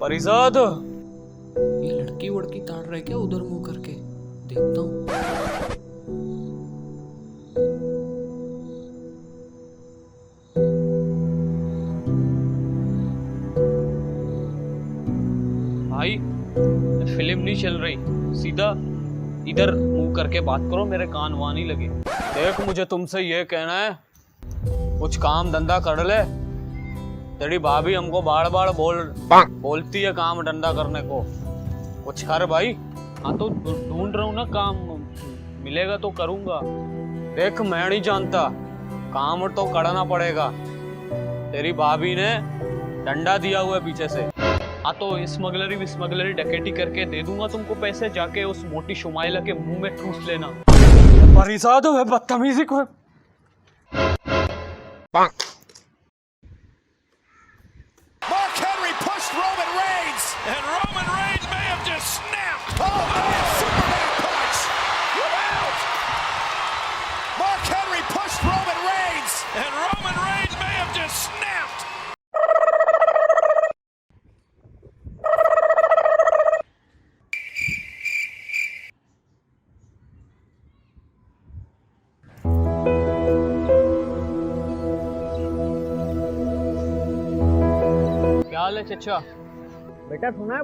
परिजाद, ये लड़की वड़की ताड़ रहे क्या उधर मुंह करके? देखता हूँ। भाई फिल्म नहीं चल रही, सीधा इधर मुंह करके बात करो, मेरे कान वहां नहीं लगे। देख, मुझे तुमसे ये कहना है, कुछ काम धंधा कर ले। तेरी भाभी हमको बार बार बोलती है काम धंधा करने को। कुछ कर भाई। हाँ तो ढूंढ रहा हूँ ना काम, मिलेगा तो करूंगा। देख, मैं नहीं जानता, काम तो करना पड़ेगा। तेरी भाभी ने डंडा दिया हुआ है पीछे से। हाँ तो स्मगलरी डकैती करके दे दूंगा तुमको पैसे, जाके उस मोटी शुमाइला के मुंह में ठूस लेना। परिसाद है, बदतमीजी को। Mark Henry pushed Roman Reigns, and Roman Reigns may have just snapped. Oh man, Superman punch! Look out! Mark Henry pushed Roman Reigns, and Roman Reigns may have just snapped. क्या हाल है चचा? बेटा सुना है,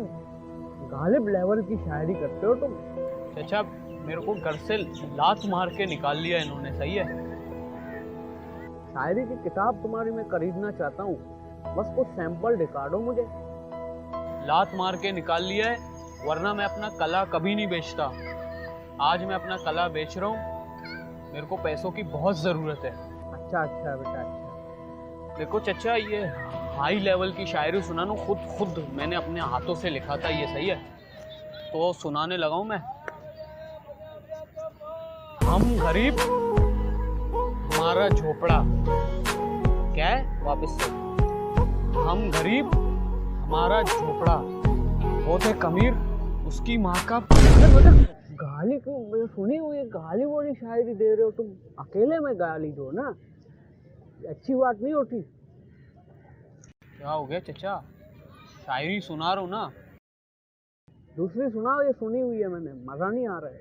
गालिब लेवल की शायरी करते हो तुम। चचा, मेरे को घर से लात मार के निकाल लिया इन्होंने, सही है? शायरी की किताब तुम्हारी मैं खरीदना चाहता हूँ, बस कुछ सैंपल दिखा दो मुझे। लात मार के निकाल लिया है, वरना मैं अपना कला कभी नहीं बेचता। आज मैं अपना कला बेच रहा हूँ, मेरे को पैसों की बहुत ज़रूरत है। अच्छा अच्छा बेटा, अच्छा। देखो चचा, ये हाई लेवल की शायरी सुनाना खुद मैंने अपने हाथों से लिखा था, ये सही है? तो सुनाने लगा हूँ मैं। हम गरीब, हमारा झोपड़ा। क्या है? वापस से। हम गरीब, हमारा झोपड़ा। वो थे कमीर, उसकी माँ का। अरे बेटा, गाली क्यों सुनी हुई है? गाली वाली शायरी दे रहे हो तुम? अकेले में गाली दो ना, अच्छी बात नहीं होती। क्या हो गया चचा? शायरी सुना रहा हूँ ना। दूसरी सुनाओ, ये सुनी हुई है मैंने, मजा नहीं आ रहा है।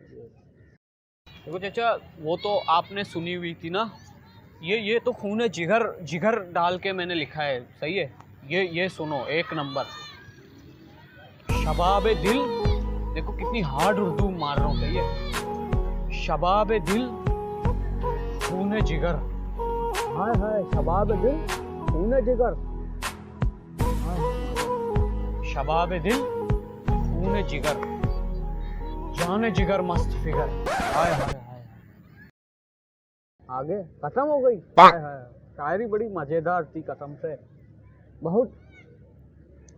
देखो चचा, वो तो आपने सुनी हुई थी ना, ये तो खून जिगर डाल के मैंने लिखा है, सही है? ये सुनो, एक नंबर। शबाब दिल, देखो कितनी हार्ड उर्दू मार रहा हूँ, सही है? शबाब दिल, खून जिगर। हाय हाय, शबाब दिल, खून जिगर। शबाब दिल, खून जिगर, जान जिगर मस्त फिगर। हाय हाय हाय। आगे खत्म हो गई? हाय हाय, शायरी बड़ी मजेदार थी कसम से, बहुत,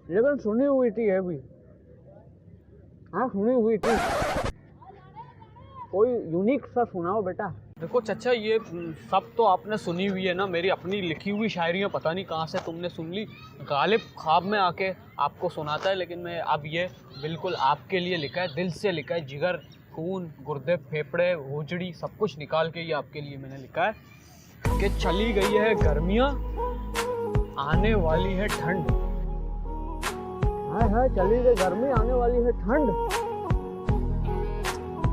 लेकिन सुनी हुई थी ये भी। हाँ सुनी हुई थी। कोई यूनिक सा सुनाओ बेटा। देखो चचा, ये सब तो आपने सुनी हुई है ना, मेरी अपनी लिखी हुई शायरियाँ पता नहीं कहाँ से तुमने सुन ली। गालिब ख्वाब में आके आपको सुनाता है, लेकिन मैं अब ये बिल्कुल आपके लिए लिखा है, दिल से लिखा है। जिगर, खून, गुर्दे, फेफड़े, होजड़ी, सब कुछ निकाल के ये आपके लिए मैंने लिखा है कि चली गई है गर्मियाँ, आने वाली है ठंड। हाय हाय, चली गई गर्मी, आने वाली है ठंड।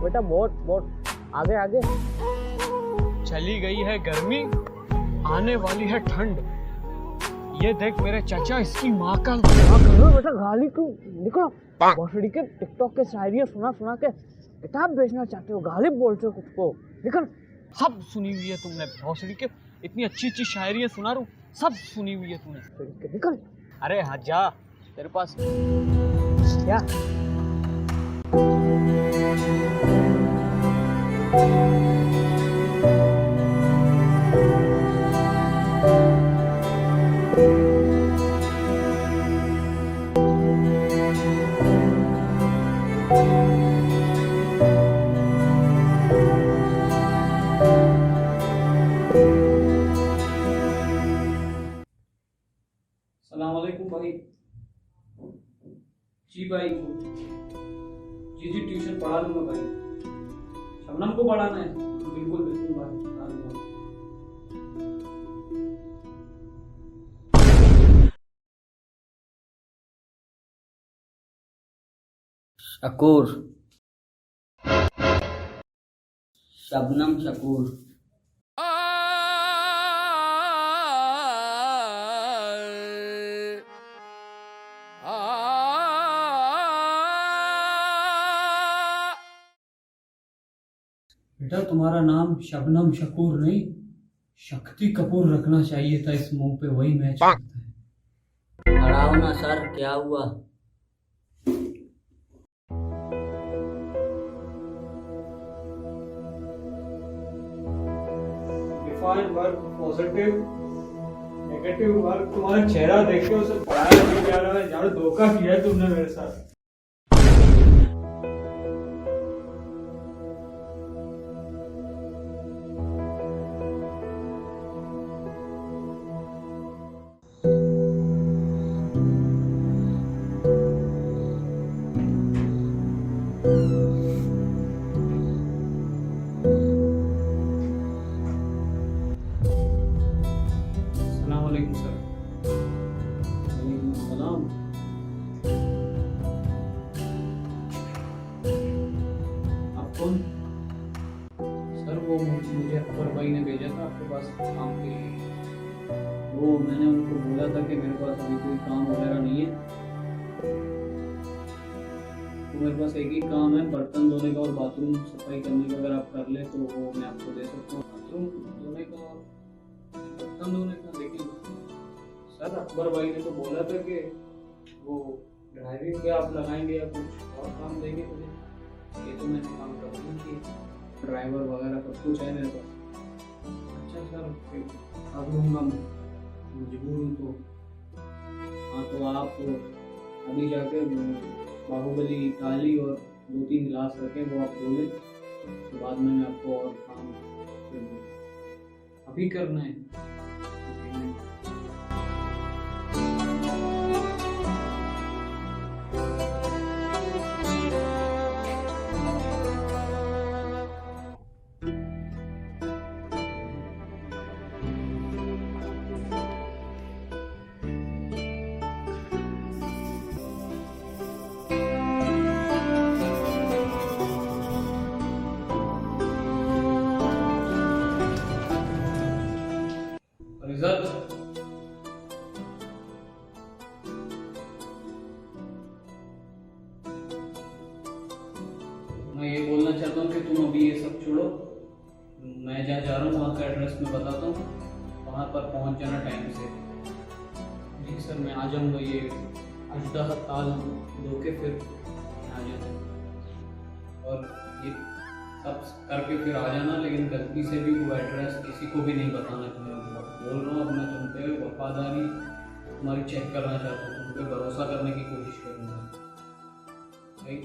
बेटा बहुत आगे आगे। चली गई है गर्मी, आने वाली है ठंड। ये देख मेरे चाचा, इसकी माँ का। बेटा गाली क्यों? देखो भोसड़ी के टिकटॉक के शायरियाँ सुना के किताब बेचना चाहते हो, गाली बोलते हो खुद को। निकल। सब सुनी हुई है तुमने, भोसड़ी के इतनी अच्छी शायरियाँ सुना रहा हूँ, सब सुनी हुई है तूने। निकल। अरे हाँ जा, तेरे पास क्या? सलाम वालेकुम भाई। जी भाई, जी ट्यूशन पढ़ा लूंगा भाई। शबनम को पढ़ाना है? बिल्कुल बिल्कुल भाई, पढ़ा लूंगा। शकूर, शबनम शकूर। बेटा तुम्हारा नाम शबनम शकूर नहीं शक्ति कपूर रखना चाहिए था, इस मुंह पे वही मैच करता है। पढ़ाओ ना सर, क्या हुआ? Define work positive negative work. तुम्हारा चेहरा देख के उसे पढ़ाया नहीं जा रहा है, यार धोखा किया है तुमने मेरे साथ। अस्सलाम वालेकुम सर। वालेकुम सलाम। आप कौन? सर वो मुझे अकबर भाई ने भेजा था आपके पास काम के लिए। वो मैंने उनको बोला था कि मेरे पास अभी कोई काम वगैरह नहीं है, तो मेरे पास एक ही काम है, बर्तन धोने का और बाथरूम सफाई करने का। अगर आप कर ले तो वो मैं आपको दे सकता हूँ। बाथरूम धोने का और बर्तन धोने का। लेकिन सर अकबर भाई ने तो बोला था कि वो ड्राइविंग पे आप लगाएंगे या कुछ और काम देंगे मुझे। ये तो मैंने काम कर दिया, ड्राइवर वगैरह सब कुछ है मेरे पास। अच्छा सर फिर अब लूँगा, मजबूर हूँ तो। हाँ तो आप अभी जाके बाहुबली ताली और 2-3 गिलास रखें, वो आप धो लें, तो बाद में मैं आपको और काम कर दूँ। अभी करना है। रिजल्ट मैं ये बोलना चाहता हूँ कि तुम अभी ये सब छोड़ो। मैं जहाँ जा रहा हूँ वहाँ का एड्रेस मैं बताता हूँ, वहाँ पर पहुँच जाना टाइम से। जी सर मैं आ जाऊँगा। ये अजदा ताल धो के फिर आ जाता हूँ, और ये सब करके फिर आ जाना। लेकिन गलती से भी वो एड्रेस किसी को भी नहीं बताना कि मैं बोल रहा हूँ। अब मैं तुम पे वफादारी तुम्हारी चेक करना चाहता हूँ, तुम पे भरोसा करने की कोशिश करूँगा। राइट?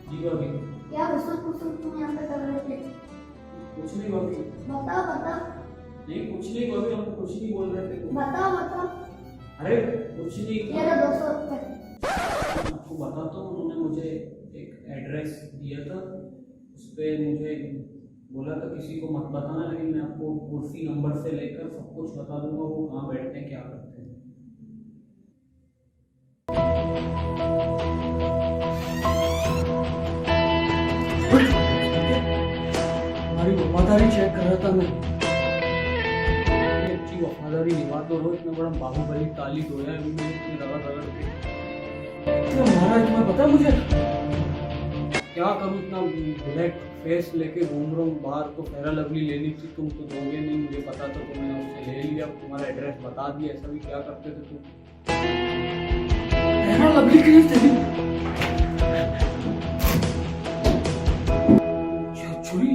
जी भाभी। क्या घुसुक घुसुक तुम यहाँ पे कर रहे थे? कुछ नहीं भाभी। बताओ बताओ नहीं कुछ नहीं भाभी, हम कुछ नहीं बोल रहे थे। बताओ बताओ। अरे कुछ नहीं। ये लो 200 रुपए। आपको बताता हूँ, उन्होंने मुझे एक एड्रेस दिया था, उस पर मुझे बोला था किसी को मत बताना, लेकिन मैं आपको कुर्सी नंबर से लेकर सब कुछ बता दूंगा, वो कहाँ बैठते हैं क्या करते हैं। हमारी वफादारी चेक कर रहा था मैं। अच्छी वफादारी निभा तो रो, इतना बड़ा बाहुबली ताली धोया है अभी मैंने इतनी रगड़ रगड़ के। महाराज तुम्हें पता है मुझे क्या करूँ, इतना ब्लैक फेस लेके घूम रहा हूँ बाहर। तो फेरा लवली लेनी थी, तुम तो दोगे नहीं, मुझे पता था तो मैंने उससे ले लिया। अब तुम्हारा एड्रेस बता दिया, ऐसा भी क्या करते थे तुम? फेरा लवली के लिए छुरी।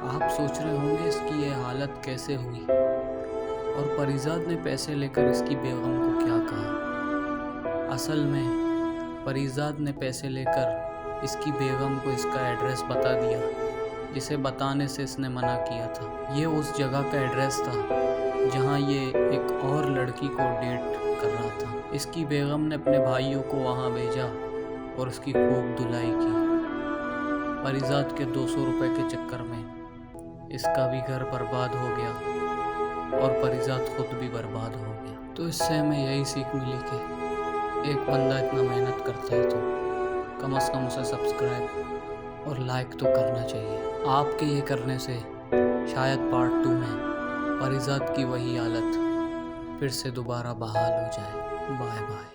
आप सोच रहे होंगे इसकी ये हालत कैसे हुई। और परिजाद ने पैसे लेकर इसकी बेगम को क्या कहा। असल में परिजाद ने पैसे लेकर इसकी बेगम को इसका एड्रेस बता दिया, जिसे बताने से इसने मना किया था। ये उस जगह का एड्रेस था जहाँ ये एक और लड़की को डेट कर रहा था। इसकी बेगम ने अपने भाइयों को वहाँ भेजा और उसकी खूब धुलाई की। परिजाद के 200 रुपए के चक्कर में इसका भी घर बर्बाद हो गया और परिजाद खुद भी बर्बाद हो गया। तो इससे हमें यही सीख मिली कि एक बंदा इतना मेहनत करता है तो कम से कम उसे सब्सक्राइब और लाइक तो करना चाहिए। आपके ये करने से शायद पार्ट 2 में परिजाद की वही हालत फिर से दोबारा बहाल हो जाए। Bye bye.